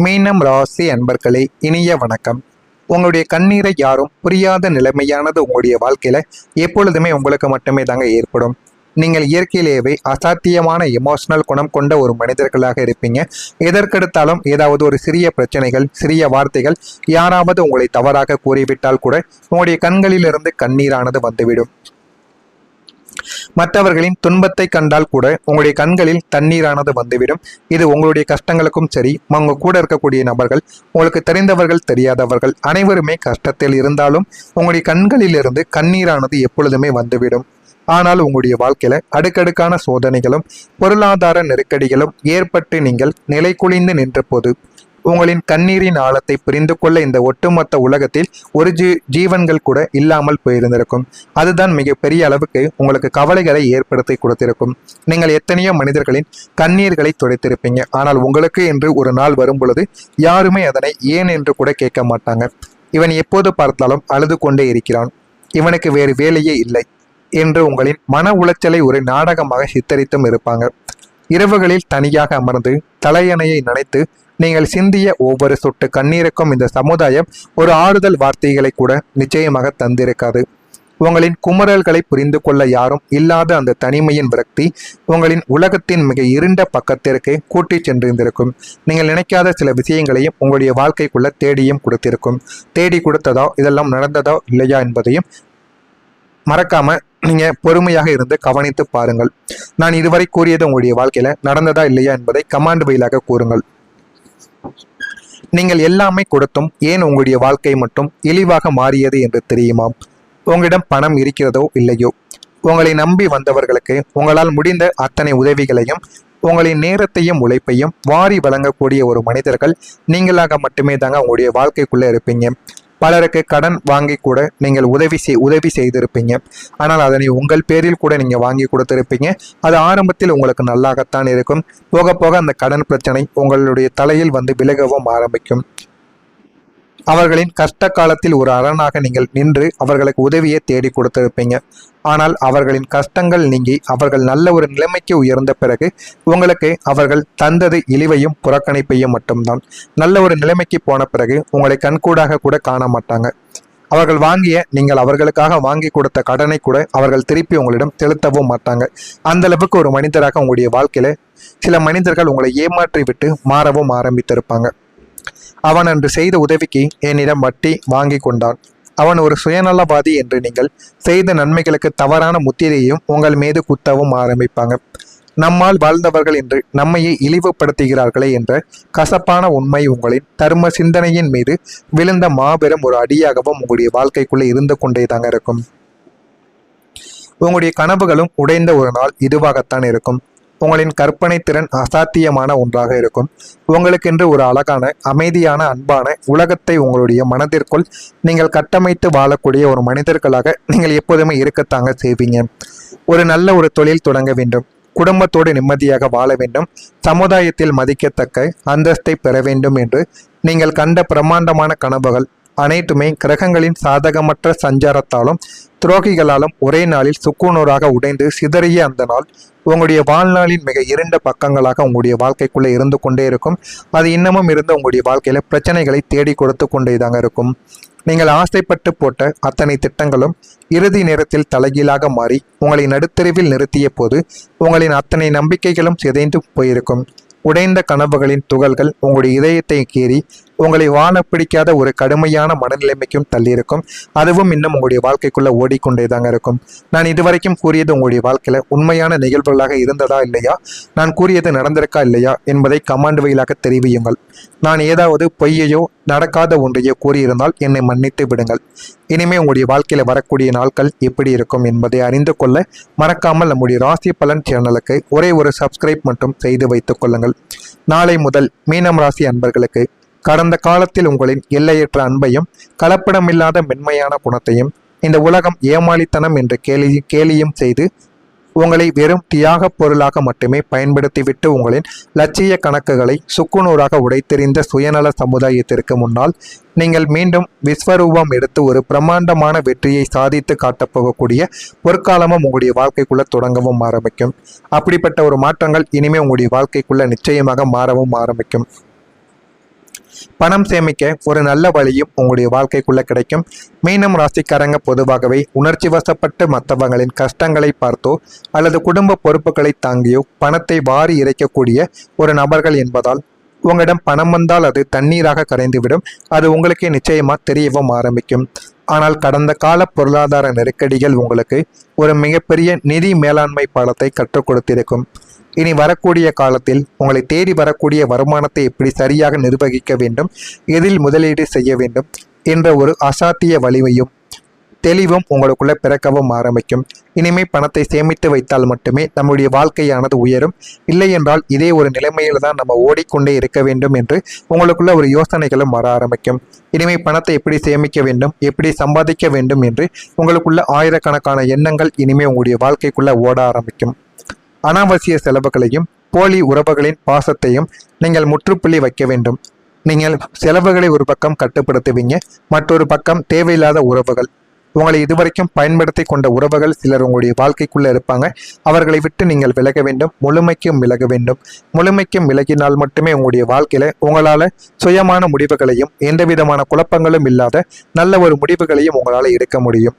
மீனம் ராசி அன்பர்களே, இனிய வணக்கம். உங்களுடைய கண்ணீரை யாரும் புரியாத நிலைமையானது உங்களுடைய வாழ்க்கையில எப்பொழுதுமே உங்களுக்கு மட்டுமே தாங்க ஏற்படும். நீங்கள் இயற்கையிலேயே அசாத்தியமான எமோஷனல் குணம் கொண்ட ஒரு மனிதர்களாக இருப்பீங்க. எதற்கெடுத்தாலும் ஏதாவது ஒரு சிறிய பிரச்சனைகள், சிறிய வார்த்தைகள், யாராவது உங்களை தவறாக கூறிவிட்டால் கூட உங்களுடைய கண்களிலிருந்து கண்ணீரானது வந்துவிடும். மற்றவர்களின் துன்பத்தை கண்டால் கூட உங்களுடைய கண்களில் தண்ணீரானது வந்துவிடும். இது உங்களுடைய கஷ்டங்களுக்கும் சரி, உங்க கூட இருக்கக்கூடிய நபர்கள், உங்களுக்கு தெரிந்தவர்கள் தெரியாதவர்கள் அனைவருமே கஷ்டத்தில் இருந்தாலும் உங்களுடைய கண்களிலிருந்து கண்ணீரானது எப்பொழுதுமே வந்துவிடும். ஆனால் உங்களுடைய வாழ்க்கையில அடுக்கடுக்கான சோதனைகளும் பொருளாதார நெருக்கடிகளும் ஏற்பட்டு நீங்கள் நிலை குலைந்து நின்ற போது உங்களின் கண்ணீரின் ஆழத்தை புரிந்து கொள்ள இந்த ஒட்டுமொத்த உலகத்தில் ஒரு ஜீவன்கள் கூட இல்லாமல் போயிருந்திருக்கும். அதுதான் மிகப்பெரிய அளவுக்கு உங்களுக்கு கவலைகளை ஏற்படுத்தி கொடுத்திருக்கும். நீங்கள் எத்தனையோ மனிதர்களின் கண்ணீர்களை துடைத்திருப்பீங்க. ஆனால் உங்களுக்கு என்று ஒரு நாள் வரும் பொழுது யாருமே அதனை ஏன் என்று கூட கேட்க மாட்டாங்க. இவன் எப்போது பார்த்தாலும் அழுது கொண்டே இருக்கிறான், இவனுக்கு வேறு வேலையே இல்லை என்று உங்களின் மன உளைச்சலை ஒரு நாடகமாக சித்தரித்தும் இருப்பாங்க. இரவுகளில் தனியாக அமர்ந்து தலையணையை நினைத்து நீங்கள் சிந்திய ஒவ்வொரு சொட்டு கண்ணீருக்கும் இந்த சமுதாயம் ஒரு ஆறுதல் வார்த்தைகளை கூட நிச்சயமாக தந்திருக்காது. உங்களின் குமரல்களை புரிந்து கொள்ள யாரும் இல்லாத அந்த தனிமையின் விரக்தி உங்களின் உலகத்தின் மிக இருண்ட பக்கத்திற்கு கூட்டி சென்றிருந்திருக்கும். நீங்கள் நினைக்காத சில விஷயங்களையும் உங்களுடைய வாழ்க்கைக்குள்ள தேடியும் கொடுத்திருக்கும். தேடி கொடுத்ததோ, இதெல்லாம் நடந்ததோ இல்லையா என்பதையும் மறக்காம நீங்க பொறுமையாக இருந்து கவனித்து பாருங்கள். நான் இதுவரை கூறியது உங்களுடைய வாழ்க்கையில நடந்ததா இல்லையா என்பதை கமாண்ட் வழியாக கூறுங்கள். நீங்கள் எல்லாமே கொடுத்தும் ஏன் உங்களுடைய வாழ்க்கை மட்டும் இழிவாக மாறியது என்று தெரியுமா? உங்களிடம் பணம் இருக்கிறதோ இல்லையோ, உங்களை நம்பி வந்தவர்களுக்கு உங்களால் முடிந்த அத்தனை உதவிகளையும் உங்களின் நேரத்தையும் உழைப்பையும் வாரி வழங்கக்கூடிய ஒரு மனிதர்கள் நீங்களாக மட்டுமே தாங்க உங்களுடைய வாழ்க்கைக்குள்ள இருப்பீங்க. பலருக்கு கடன் வாங்கி கூட நீங்கள் உதவி செய்திருப்பீங்க. ஆனால் அதனை உங்கள் பேரில் கூட நீங்கள் வாங்கி கொடுத்திருப்பீங்க. அது ஆரம்பத்தில் உங்களுக்கு நல்லாகத்தான் இருக்கும். போக போக அந்த கடன் பிரச்சனை உங்களுடைய தலையில் வந்து விலகவும் ஆரம்பிக்கும். அவர்களின் கஷ்ட காலத்தில் ஒரு அரணாக நீங்கள் நின்று அவர்களுக்கு உதவியை தேடி கொடுத்திருப்பீங்க. ஆனால் அவர்களின் கஷ்டங்கள் நீங்கி அவர்கள் நல்ல ஒரு நிலைமைக்கு உயர்ந்த பிறகு உங்களுக்கு அவர்கள் தந்தது இழிவையும் புறக்கணிப்பையும் மட்டும்தான். நல்ல ஒரு நிலைமைக்கு போன பிறகு உங்களை கண்கூடாக கூட காண மாட்டாங்க. அவர்கள் நீங்கள் அவர்களுக்காக வாங்கி கொடுத்த கடனை கூட அவர்கள் திருப்பி உங்களிடம் செலுத்தவும் மாட்டாங்க. அந்த அளவுக்கு ஒரு மனிதராக உங்களுடைய வாழ்க்கையில சில மனிதர்கள் உங்களை ஏமாற்றி விட்டு மாறவும் ஆரம்பித்திருப்பாங்க. அவன் அன்று செய்த உதவிக்கு என்னிடம் வட்டி வாங்கி கொண்டான், அவன் ஒரு சுயநலவாதி என்று நீங்கள் செய்த நன்மைகளுக்கு தவறான முத்திரையையும் உங்கள் மீது குத்தவும் ஆரம்பிப்பாங்க. நம்மால் வாழ்ந்தவர்கள் என்று நம்மையே இழிவுபடுத்துகிறார்களே என்ற கசப்பான உண்மை உங்களின் தர்ம சிந்தனையின் மீது விழுந்த மாபெரும் ஒரு அடியாகவும் உங்களுடைய வாழ்க்கைக்குள்ளே இருந்து கொண்டே தாங்க இருக்கும். உங்களுடைய கனவுகளும் உடைந்த ஒரு நாள் இதுவாகத்தான் இருக்கும். உங்களின் கற்பனை திறன் அசாத்தியமான ஒன்றாக இருக்கும். உங்களுக்கென்று ஒரு அழகான, அமைதியான, அன்பான உலகத்தை உங்களுடைய மனதிற்குள் நீங்கள் கட்டமைத்து வாழக்கூடிய ஒரு மனிதர்களாக நீங்கள் எப்போதுமே இருக்கத்தாங்க செய்வீங்க. ஒரு நல்ல ஒரு தொழில் தொடங்க வேண்டும், குடும்பத்தோடு நிம்மதியாக வாழ வேண்டும், சமுதாயத்தில் மதிக்கத்தக்க அந்தஸ்தை பெற வேண்டும் என்று நீங்கள் கண்ட பிரம்மாண்டமான கனவுகள் அனைத்துமே கிரகங்களின் சாதகமற்ற சஞ்சாரத்தாலும் துரோகிகளாலும் ஒரே நாளில் சுக்குநூறாக உடைந்து சிதறிய அந்த நாள் உங்களுடைய வாழ்நாளின் மிக இருண்ட பக்கங்களாக உங்களுடைய வாழ்க்கைக்குள்ளே இருந்து கொண்டே இருக்கும். அது இன்னமும் இருந்து உங்களுடைய வாழ்க்கையில பிரச்சனைகளை தேடி கொடுத்து கொண்டே தாங்க இருக்கும். நீங்கள் ஆசைப்பட்டு போட்ட அத்தனை திட்டங்களும் இறுதி நேரத்தில் தலைகீழாக மாறி உங்களை நடுத்தெருவில் நிறுத்திய போது உங்களின் அத்தனை நம்பிக்கைகளும் சிதைந்து போயிருக்கும். உடைந்த கனவுகளின் துகள்கள் உங்களுடைய இதயத்தை கீறி உங்களை வாழ பிடிக்காத ஒரு கடுமையான மனநிலைமைக்கும் தள்ளியிருக்கும். அதுவும் இன்னும் உங்களுடைய வாழ்க்கைக்குள்ள ஓடிக்கொண்டே தாங்க இருக்கும். நான் இதுவரைக்கும் கூறியது உங்களுடைய வாழ்க்கையில உண்மையான நிகழ்வுகளாக இருந்ததா இல்லையா, நான் கூறியது நடந்திருக்கா இல்லையா என்பதை கமாண்ட் வழியாக தெரிவியுங்கள். நான் ஏதாவது பொய்யையோ நடக்காத ஒன்றையோ கூறியிருந்தால் என்னை மன்னித்து விடுங்கள். இனிமே உங்களுடைய வாழ்க்கையில வரக்கூடிய நாட்கள் எப்படி இருக்கும் என்பதை அறிந்து கொள்ள மறக்காமல் நம்முடைய ராசி பலன் சேனலுக்கு ஒரே ஒரு சப்ஸ்கிரைப் மட்டும் செய்து வைத்துக் கொள்ளுங்கள். நாளை முதல் மீனம் ராசி அன்பர்களுக்கு கடந்த காலத்தில் உங்களின் எல்லையற்ற அன்பையும் கலப்படமில்லாத மென்மையான குணத்தையும் இந்த உலகம் ஏமாளித்தனம் என்று கேலியும் செய்து உங்களை வெறும் தியாக பொருளாக மட்டுமே பயன்படுத்திவிட்டு உங்களின் லட்சிய கணக்குகளை சுக்குநூறாக உடைத்தெறிந்த சுயநல சமுதாயத்திற்கு முன்னால் நீங்கள் மீண்டும் விஸ்வரூபம் எடுத்து ஒரு பிரம்மாண்டமான வெற்றியை சாதித்து காட்டப்போகக்கூடிய பொற்காலமும் உங்களுடைய வாழ்க்கைக்குள்ள தொடங்கவும் ஆரம்பிக்கும். அப்படிப்பட்ட ஒரு மாற்றங்கள் இனிமே உங்களுடைய வாழ்க்கைக்குள்ள நிச்சயமாக மாறவும் ஆரம்பிக்கும். பணம் சேமிக்க ஒரு நல்ல வழியும் உங்களுடைய வாழ்க்கைக்குள்ள கிடைக்கும். மீனம் ராசிக்காரங்க பொதுவாகவே உணர்ச்சி வசப்பட்டு மற்றவங்களின் கஷ்டங்களை பார்த்தோ அல்லது குடும்ப பொறுப்புகளை தாங்கியோ பணத்தை வாரி இறைக்கக்கூடிய ஒரு நபர்கள் என்பதால் உங்களிடம் பணம் வந்தால் அது தண்ணீராக கரைந்துவிடும். அது உங்களுக்கே நிச்சயமா தெரியவும் ஆரம்பிக்கும். ஆனால் கடந்த கால பொருளாதார நெருக்கடிகள் உங்களுக்கு ஒரு மிகப்பெரிய நிதி மேலாண்மை பாடத்தை கற்றுக் கொடுத்திருக்கும். இனி வரக்கூடிய காலத்தில் உங்களை தேடி வரக்கூடிய வருமானத்தை எப்படி சரியாக நிர்வகிக்க வேண்டும், எதில் முதலீடு செய்ய வேண்டும் என்ற ஒரு அசாத்திய வலிமையும் தெளிவும் உங்களுக்குள்ள பிறக்கவும் ஆரம்பிக்கும். இனிமே பணத்தை சேமித்து வைத்தால் மட்டுமே நம்முடைய வாழ்க்கையானது உயரும். இல்லை என்றால் இதே ஒரு நிலைமையில் தான் நம்ம ஓடிக்கொண்டே இருக்க வேண்டும் என்று உங்களுக்குள்ள ஒரு யோசனைகளும் வர ஆரம்பிக்கும். இனிமே பணத்தை எப்படி சேமிக்க வேண்டும், எப்படி சம்பாதிக்க வேண்டும் என்று உங்களுக்குள்ள ஆயிரக்கணக்கான எண்ணங்கள் இனிமே உங்களுடைய வாழ்க்கைக்குள்ள ஓட ஆரம்பிக்கும். அனாவசிய செலவுகளையும் போலி உறவுகளின் பாசத்தையும் நீங்கள் முற்றுப்புள்ளி வைக்க வேண்டும். நீங்கள் செலவுகளை ஒரு பக்கம் கட்டுப்படுத்துவீங்க, மற்றொரு பக்கம் தேவையில்லாத உறவுகள், உங்களை இதுவரைக்கும் பயன்படுத்தி கொண்ட உறவுகள் சிலர் உங்களுடைய வாழ்க்கைக்குள்ள இருப்பாங்க. அவர்களை விட்டு நீங்கள் விலக வேண்டும், முழுமைக்கும் விலக வேண்டும். முழுமைக்கும் விலகினால் மட்டுமே உங்களுடைய வாழ்க்கையில உங்களால சுயமான முடிவுகளையும் எந்த விதமான குழப்பங்களும் இல்லாத நல்ல ஒரு முடிவுகளையும் உங்களால் எடுக்க முடியும்.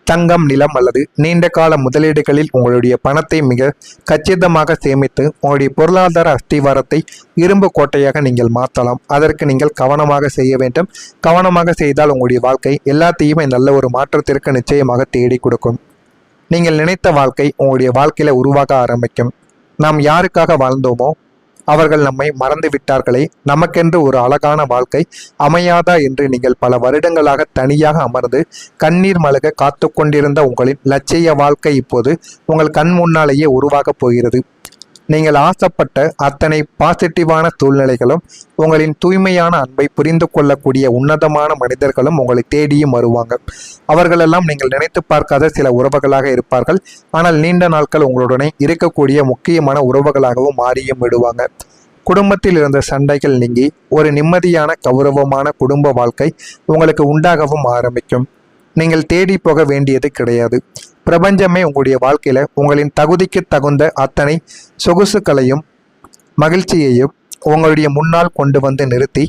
தங்கம், நிலம் அல்லது நீண்ட கால முதலீடுகளில் உங்களுடைய பணத்தை மிக கச்சிதமாக சேமித்து உங்களுடைய பொருளாதார அஸ்திவாரத்தை இரும்பு கோட்டையாக நீங்கள் மாற்றலாம். அதற்கு நீங்கள் கவனமாக செய்ய வேண்டும். கவனமாக செய்தால் உங்களுடைய வாழ்க்கை எல்லாத்தையுமே நல்ல ஒரு மாற்றத்திற்கு நிச்சயமாக தேடி கொடுக்கும். நீங்கள் நினைத்த வாழ்க்கை உங்களுடைய வாழ்க்கையில உருவாக ஆரம்பிக்கும். நாம் யாருக்காக வாழ்ந்தோமோ அவர்கள் நம்மை மறந்து விட்டார்களே, நமக்கென்று ஒரு அழகான வாழ்க்கை அமையாதா என்று நீங்கள் பல வருடங்களாக தனியாக அமர்ந்து கண்ணீர் மல்க காத்து கொண்டிருந்த உங்களின் லட்சிய வாழ்க்கை இப்போது உங்கள் கண் முன்னாலேயே உருவாகப் போகிறது. நீங்கள் ஆசைப்பட்ட அத்தனை பாசிட்டிவான சூழ்நிலைகளும் உங்களின் தூய்மையான அன்பை புரிந்து கொள்ளக்கூடிய உன்னதமான மனிதர்களும் உங்களை தேடியும் வருவாங்க. அவர்களெல்லாம் நீங்கள் நினைத்து பார்க்காத சில உறவுகளாக இருப்பார்கள். ஆனால் நீண்ட நாட்கள் உங்களுடனே இருக்கக்கூடிய முக்கியமான உறவுகளாகவும் மாறியும் விடுவாங்க. குடும்பத்தில் இருந்த சண்டைகள் நீங்கி ஒரு நிம்மதியான கௌரவமான குடும்ப வாழ்க்கை உங்களுக்கு உண்டாகவும் ஆரம்பிக்கும். நீங்கள் தேடி போக வேண்டியது கிடையாது. பிரபஞ்சமே உங்களுடைய வாழ்க்கையில உங்களின் தகுதிக்கு தகுந்த அத்தனை சொகுசுகளையும் மகிழ்ச்சியையும் உங்களுடைய முன்னால் கொண்டு வந்து நிறுத்தி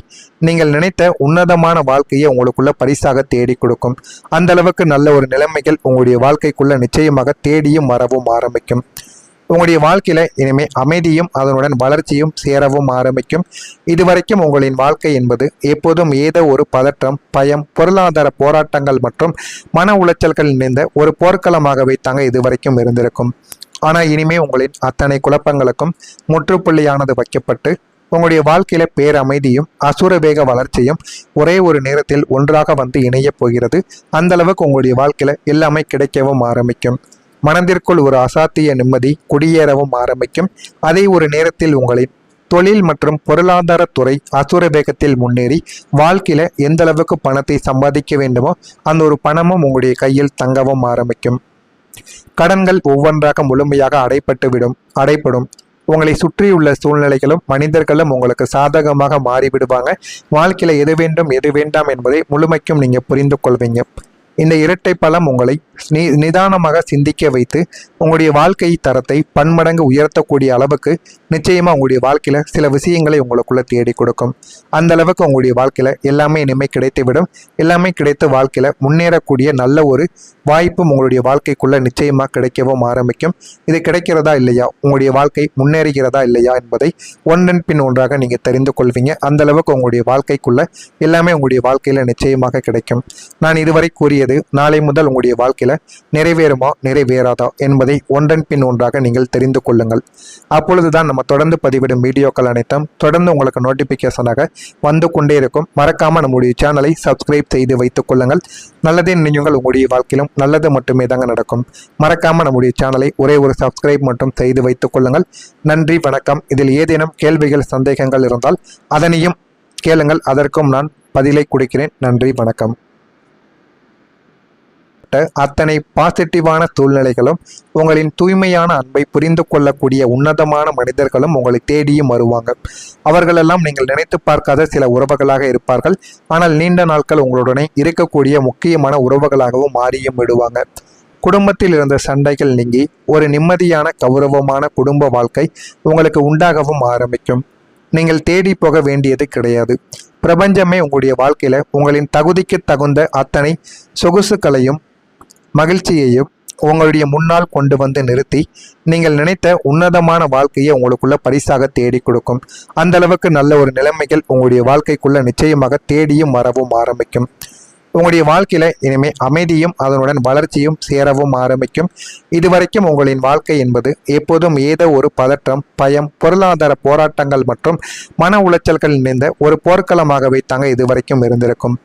நீங்கள் நினைத்த உன்னதமான வாழ்க்கையை உங்களுக்குள்ள பரிசாக தேடி கொடுக்கும். அந்த அளவுக்கு நல்ல ஒரு நிலைமைகள் உங்களுடைய வாழ்க்கைக்குள்ள நிச்சயமாக தேடியும் வரவும் ஆரம்பிக்கும். உங்களுடைய வாழ்க்கையில இனிமே அமைதியும் அதனுடன் வளர்ச்சியும் சேரவும் ஆரம்பிக்கும். இதுவரைக்கும் உங்களின் வாழ்க்கை என்பது எப்போதும் ஏதோ ஒரு பதற்றம், பயம், பொருளாதார போராட்டங்கள் மற்றும் மன உளைச்சல்கள் நிறைந்த ஒரு போர்க்களமாகவே தாங்க இதுவரைக்கும் இருந்திருக்கும். ஆனால் இனிமே உங்களின் அத்தனை குழப்பங்களுக்கும் முற்றுப்புள்ளியானது வைக்கப்பட்டு உங்களுடைய வாழ்க்கையில பேரமைதியும் அசுர வேக வளர்ச்சியும் ஒரே ஒரு நேரத்தில் ஒன்றாக வந்து இணைய போகிறது. அந்த அளவுக்கு உங்களுடைய வாழ்க்கையில எல்லாமே கிடைக்கவும் ஆரம்பிக்கும். மனதிற்குள் ஒரு அசாத்திய நிம்மதி குடியேறவும் ஆரம்பிக்கும். அதே ஒரு நேரத்தில் உங்களின் தொழில் மற்றும் பொருளாதார துறை அசுர வேகத்தில் முன்னேறி வாழ்க்கையில எந்த அளவுக்கு பணத்தை சம்பாதிக்க வேண்டுமோ அந்த ஒரு பணமும் உங்களுடைய கையில் தங்கவும் ஆரம்பிக்கும். கடன்கள் ஒவ்வொன்றாக முழுமையாக அடைப்படும். உங்களை சுற்றியுள்ள சூழ்நிலைகளும் மனிதர்களும் உங்களுக்கு சாதகமாக மாறிவிடுவாங்க. வாழ்க்கையில எது வேண்டும் எது வேண்டாம் என்பதை முழுமைக்கும் நீங்க புரிந்து கொள்வீங்க. இந்த இரட்டை பலம் உங்களை நிதானமாக சிந்திக்க வைத்து உங்களுடைய வாழ்க்கை தரத்தை பன்மடங்கு உயர்த்தக்கூடிய அளவுக்கு நிச்சயமா உங்களுடைய வாழ்க்கையில சில விஷயங்களை உங்களுக்குள்ள தேடி கொடுக்கும். அந்த அளவுக்கு உங்களுடைய வாழ்க்கையில எல்லாமே இனிமே கிடைத்துவிடும். எல்லாமே கிடைத்து வாழ்க்கையில முன்னேறக்கூடிய நல்ல ஒரு வாய்ப்பும் உங்களுடைய வாழ்க்கைக்குள்ள நிச்சயமா கிடைக்கவும் ஆரம்பிக்கும். இது கிடைக்கிறதா இல்லையா, உங்களுடைய வாழ்க்கை முன்னேறுகிறதா இல்லையா என்பதை ஒன்றன் பின் ஒன்றாக நீங்க தெரிந்து கொள்வீங்க. அந்த அளவுக்கு உங்களுடைய வாழ்க்கைக்குள்ள எல்லாமே உங்களுடைய வாழ்க்கையில நிச்சயமாக கிடைக்கும். நான் இதுவரை கூறியது நாளை முதல் உங்களுடைய வாழ்க்கையில நிறைவேறுமா நிறைவேறாதா என்பதை ஒன்றன் பின் ஒன்றாக நீங்கள் தெரிந்து கொள்ளுங்கள். அப்பொழுதுதான் நம்ம தொடர்ந்து பதிவிடும் வீடியோக்கள் அனைத்தும் தொடர்ந்து உங்களுக்கு நோட்டிபிகேஷனாக வந்து கொண்டே இருக்கும். மறக்காம நம்முடைய சேனலை சப்ஸ்கிரைப் செய்து வைத்துக் கொள்ளுங்கள். நல்லதே நினைவுகள் உங்களுடைய வாழ்க்கையிலும் நல்லது மட்டுமே தாங்க நடக்கும். மறக்காம நம்முடைய சேனலை ஒரே ஒரு சப்ஸ்கிரைப் மட்டும் செய்து வைத்துக் கொள்ளுங்கள். நன்றி, வணக்கம். இதில் ஏதேனும் கேள்விகள் சந்தேகங்கள் இருந்தால் அதனையும் கேளுங்கள். அதற்கும் நான் பதிலை கொடுக்கிறேன். நன்றி, வணக்கம். அத்தனை பாசிட்டிவான சூழ்நிலைகளும் உங்களின் தூய்மையான அன்பை புரிந்து கொள்ளக்கூடிய உன்னதமான மனிதர்களும் உங்களை தேடியும் வருவாங்க. அவர்களெல்லாம் நீங்கள் நினைத்து பார்க்காத சில உறவுகளாக இருப்பார்கள். ஆனால் நீண்ட நாட்கள் உங்களுடனே இருக்கக்கூடிய முக்கியமான உறவுகளாகவும் மாறியும் விடுவாங்க. குடும்பத்தில் இருந்த சண்டைகள் நீங்கி ஒரு நிம்மதியான கௌரவமான குடும்ப வாழ்க்கை உங்களுக்கு உண்டாகவும் ஆரம்பிக்கும். நீங்கள் தேடி போக வேண்டியது கிடையாது. பிரபஞ்சமே உங்களுடைய வாழ்க்கையில உங்களின் தகுதிக்கு தகுந்த அத்தனை சொகுசுகளையும் மகிழ்ச்சியையும் உங்களுடைய முன்னால் கொண்டு வந்து நிறுத்தி நீங்கள் நினைத்த உன்னதமான வாழ்க்கையை உங்களுக்குள்ள பரிசாக தேடி கொடுக்கும். அந்த அளவுக்கு நல்ல ஒரு நிலைமைகள் உங்களுடைய வாழ்க்கைக்குள்ள நிச்சயமாக தேடியும் வரவும் ஆரம்பிக்கும். உங்களுடைய வாழ்க்கையில இனிமே அமைதியும் அதனுடன் வளர்ச்சியும் சேரவும் ஆரம்பிக்கும். இதுவரைக்கும் உங்களின் வாழ்க்கை என்பது எப்போதும் ஏதோ ஒரு பதற்றம், பயம், பொருளாதார போராட்டங்கள் மற்றும் மன உளைச்சல்கள் நிறைந்த ஒரு போர்க்களமாகவே தாங்க இதுவரைக்கும் இருந்திருக்கும்.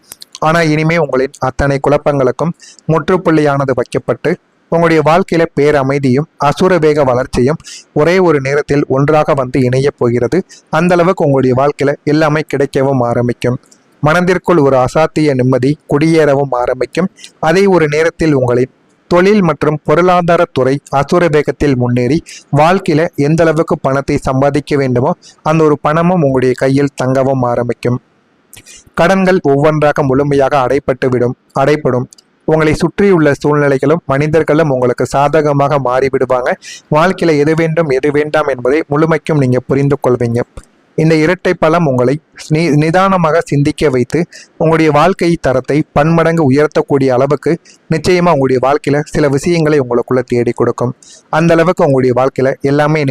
ஆனால் இனிமே உங்களின் அத்தனை குழப்பங்களுக்கும் முற்றுப்புள்ளியானது வைக்கப்பட்டு உங்களுடைய வாழ்க்கையில பேரமைதியும் அசுர வேக வளர்ச்சியும் ஒரே ஒரு நேரத்தில் ஒன்றாக வந்து இணையப் போகிறது. அந்த அளவுக்கு உங்களுடைய வாழ்க்கையில எல்லாமே கிடைக்கவும் ஆரம்பிக்கும். மனதிற்குள் ஒரு அசாத்திய நிம்மதி குடியேறவும் ஆரம்பிக்கும். அதே ஒரு நேரத்தில் உங்களின் தொழில் மற்றும் பொருளாதார துறை அசுர வேகத்தில் முன்னேறி வாழ்க்கையில எந்த அளவுக்கு பணத்தை சம்பாதிக்க வேண்டுமோ அந்த ஒரு பணமும் உங்களுடைய கையில் தங்கவும் ஆரம்பிக்கும். கடன்கள் ஒவ்வொன்றாக முழுமையாக அடைப்படும். உங்களை சுற்றியுள்ள சூழ்நிலைகளும் மனிதர்களும் உங்களுக்கு சாதகமாக மாறிவிடுவாங்க. வாழ்க்கையில எது வேண்டும் எது வேண்டாம் என்பதை முழுமைக்கும் நீங்க புரிந்து கொள்வீங்க. இந்த இரட்டை பலம் உங்களை நிதானமாக சிந்திக்க வைத்து உங்களுடைய வாழ்க்கை தரத்தை பன்மடங்கு உயர்த்தக்கூடிய அளவுக்கு நிச்சயமா உங்களுடைய வாழ்க்கையில சில விஷயங்களை உங்களுக்குள்ள தேடி கொடுக்கும். அந்த அளவுக்கு உங்களுடைய வாழ்க்கையில எல்லாமே